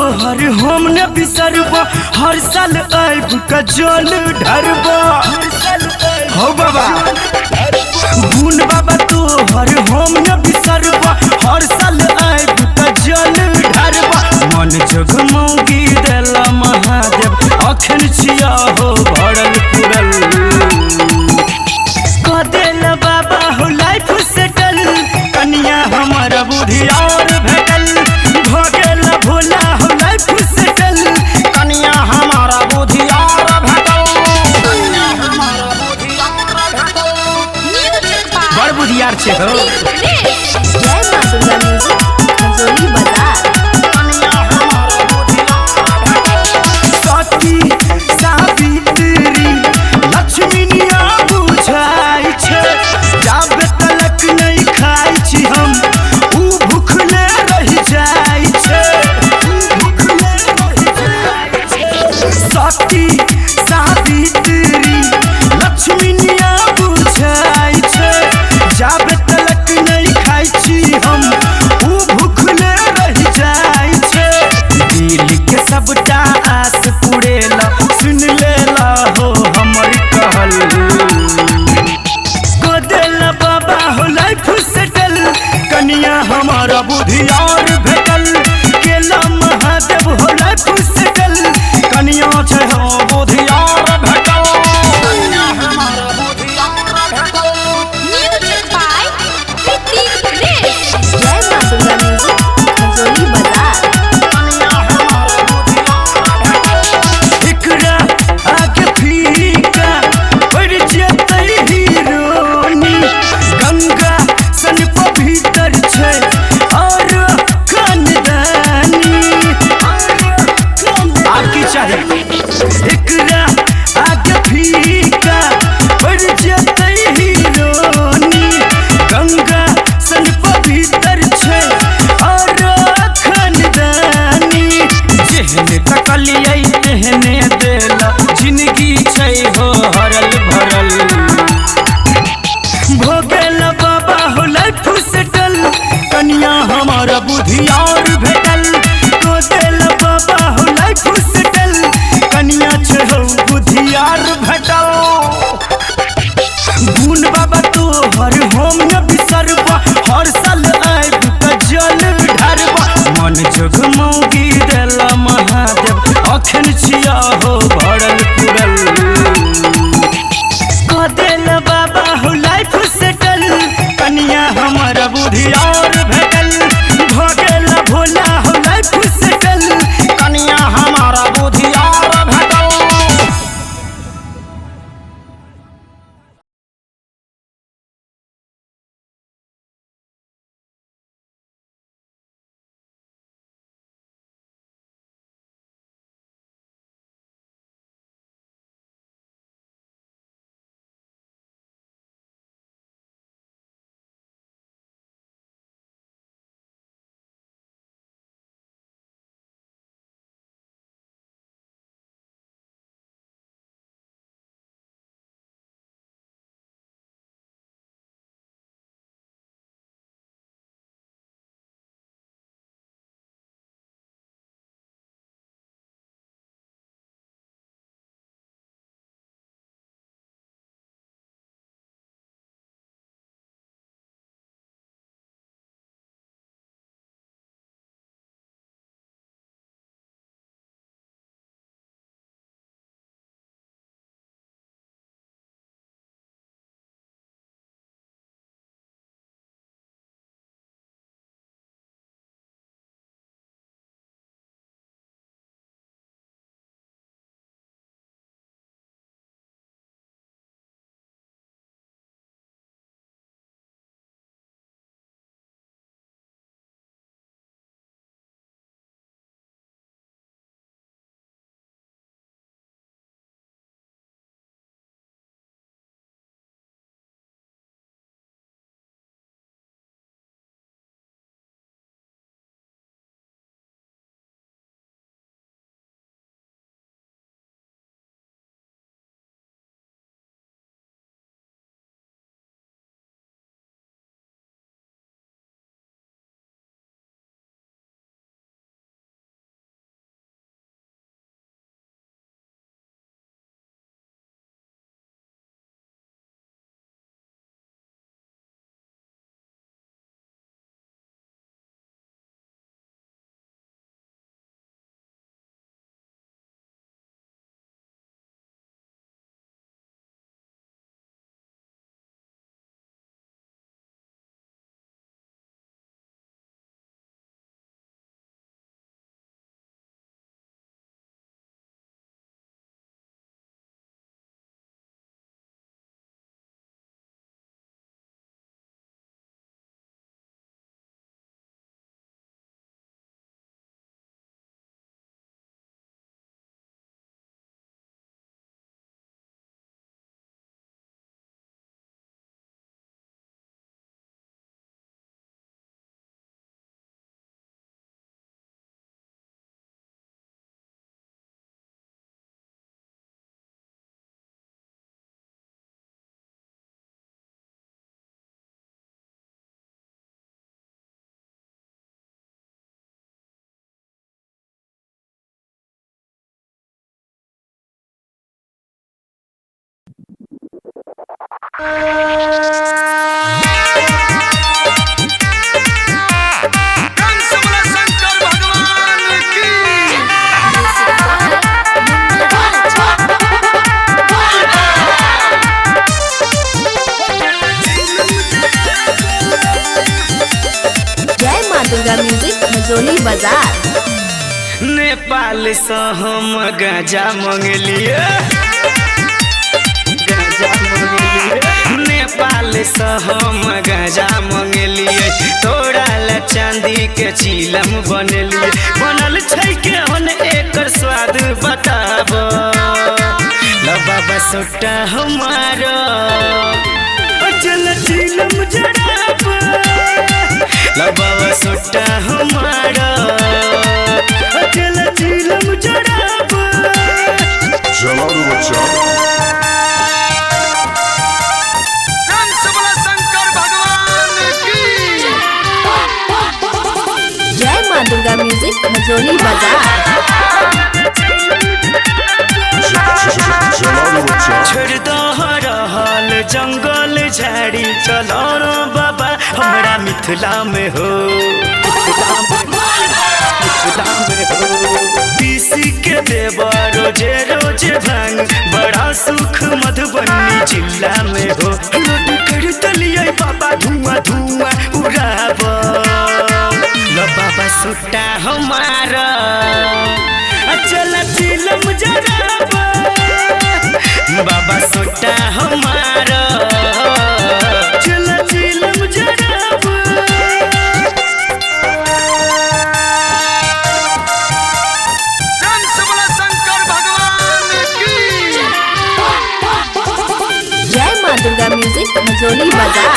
तोहर हम न बिसरबा, हर साल आइब का जल ढरबा। हो बाबा गुन बाबा तोहर हम न बिसरबा, हर साल आइब का जल ढरबा। मन जगमौगी देला महादेव, अखन छिया हो भरल पुरल। कदेला बाबा हो लाइफ सेटल, कनिया हमारा बुद्धि और भेटल। भगेला भोला हो लाइफ सेटल, कनिया हमारा बुद्धि और भेटल। बड़ बुधियार छे हो। जय मां सुंदर म्यूजिक खजोली बाजार। सती सावित्री लक्ष्मीनिया बुझाई छे, जाबे तलक नहीं खाई छी हम ऊ भूखले रह जय माँ दुर्गा म्यूजिक खजोली बाजार। नेपाल से हम गाजा मंगलिए, नेपाल से हम गाजा मंगलिए, तोरा ला चांदी के चिलम बनलिए। बनल छै के हन एकर स्वाद बताब, ला बाबा सोटा हमारा चल चिलम जराब, ला बाबा सोटा हमारा चल चिलम जराब। Gelado बच्चा जय माँ दुर्गा म्यूजिक खजोली बाजार। Gelado बच्चा छोड़ दो रहल जंगल झाड़ी, चलो रो बाबा हमरा मिथिला में हो, मिथिला में हो। पीसी के देवा रोजे रोजे भांग, बड़ा सुख मधुबनी जिला में हो। रोड कर तलिए बाबा धुआं धुआं उड़ाब, लो बाबा सुट्टा हमारा चल चिलम जराब, बाबा सोटा हमारा चल चिलम जराब। जय माँ दुर्गा म्यूजिक खजोली बाजार।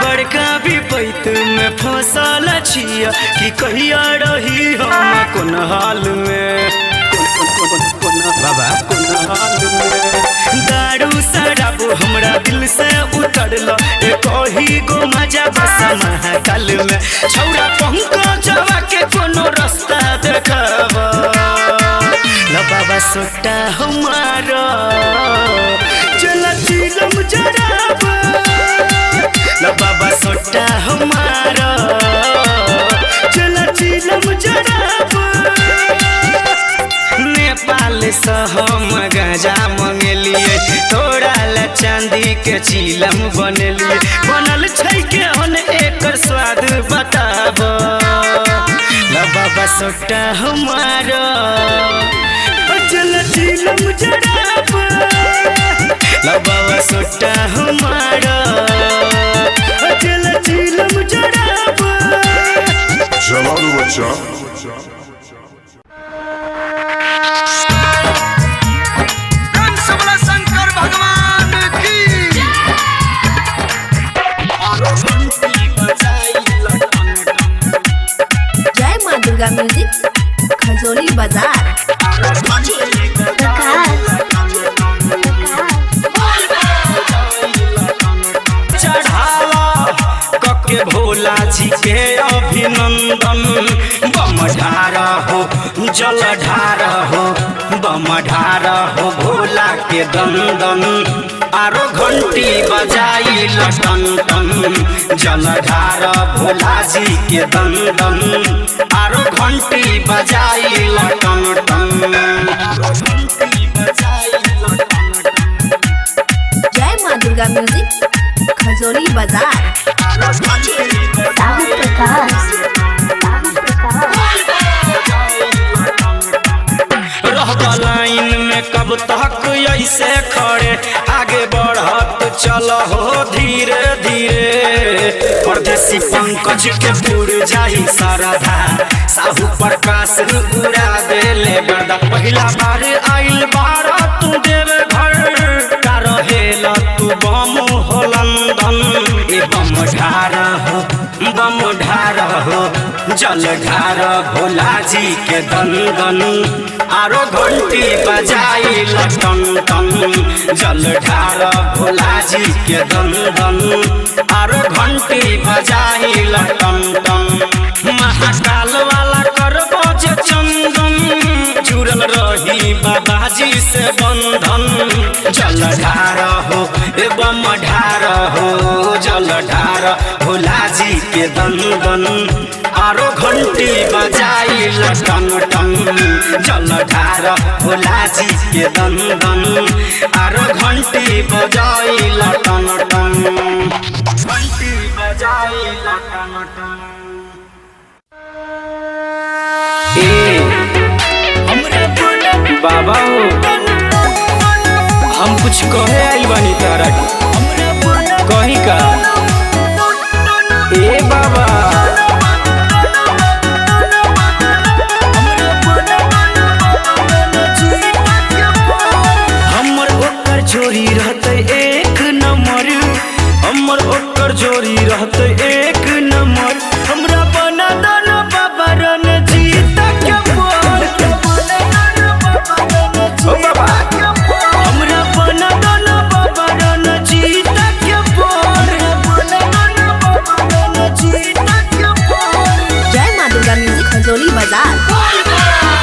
बड़का विपैत में फसल छिया कि कहिया रही हम कोन हाल में, बाबा कोन हाल में। दारू शराब हमरा दिल से उतरल, एक ही गो मजा बस महाकाल में। छौरा पंकजवा के कोनो रास्ता देखब, ला बाबा सोटा हमारा चल चिलम जराब, ला बाबा सोटा हमारा चल चिलम जराब। नेपाल से हम गाजा मंगलिए, तोरा ला चांदी के चिलम बनलिए। बनल छै के हन एकर स्वाद बताब, ला बाबा सोटा हमारा चल चिलम जराब, ला बाबा सोटा हमारा चल चिलम जराब। Gelado बच्चा जय माँ दुर्गा म्यूजिक खजोली बाजार। के भोला जी के अभिनंदन, बम ढारा हो जल ढारा हो, बम ढारा हो भोला के दंदन। आरो घंटी बजाई लटन टन, जल ढारा भोला जी के दंदन। आरो घंटी बजाई लटन टन, जय माँ दुर्गा म्यूजिक खजोली बाजार। रहबा लाइन में कब तक ऐसे खड़े, आगे बढ़त चल हो धीरे धीरे। परदेसी पंकज के पूर जाई सरधा, साहू प्रकाश उड़ा देले गर्दा। पहिला बार आइल बारा तू देवे घर, का रहेल तू बम हो लंदन। ए बम ढारा हो, बम ढारा हो, जल ढारा भोला जी के दंदन। आरो घंटी बजाई लटन टन, जल ढारा भोला जी के दंदन। आरो घंटी बजाई लटन टन। महाकाल वाला करबो जे चंदन, जुड़ल रही बाबाजी जलधार हो एवं ढार हो जलधार भोला जी के दन दन आरो घंटी बजाई टन टन जलधार भोला जी के दन दन आरो घंटी बजाई टन टन घंटी बजाई टन टन। बाबा हो हम कुछ कहे आई बानी तारा कही का ए बाबा हमर ओकर जोड़ी रहते एक नंबर हमर ओकर जोड़ी रहते एक नंबर हमरा बना दाना बाबा रन जीता के बोल ओ बाबा हमरा बना दाना बाबा रन जीता के बोल जय माँ दुर्गा म्यूजिक खजोली बाजार।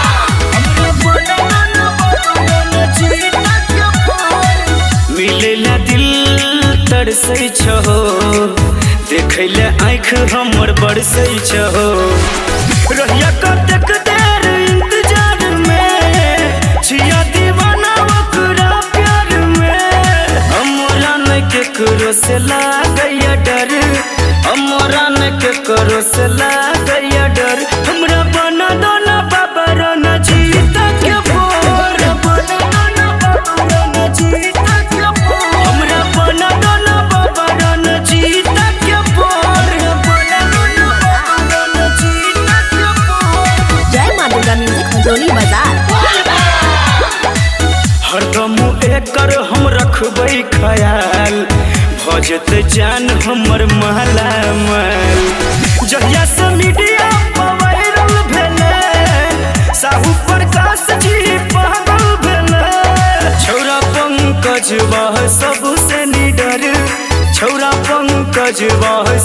मिलेला दिल तरसै छहो देखैले आँख हमर बरसै छहो रहिया कतेक देर इंतजार में छिया दीवाना ओकरा प्यार में हमरा न केकरो से लागैया डर हमरा न केकरो से लागैया डर हमरा बना दो ना बाबा रन जीता के बोर हमरा बना दो ना बाबा रन जीता के बोर जय माँ दुर्गा म्यूजिक खजोली बाजार। हरदम एकर हम रखबै ख्याल भजत जान हमर महला मल जहिया से मीडिया वायरल भेले साहू प्रकाश जी पागल भेले छौरा पंकज वह सबसे निडर छौरा पंकज वह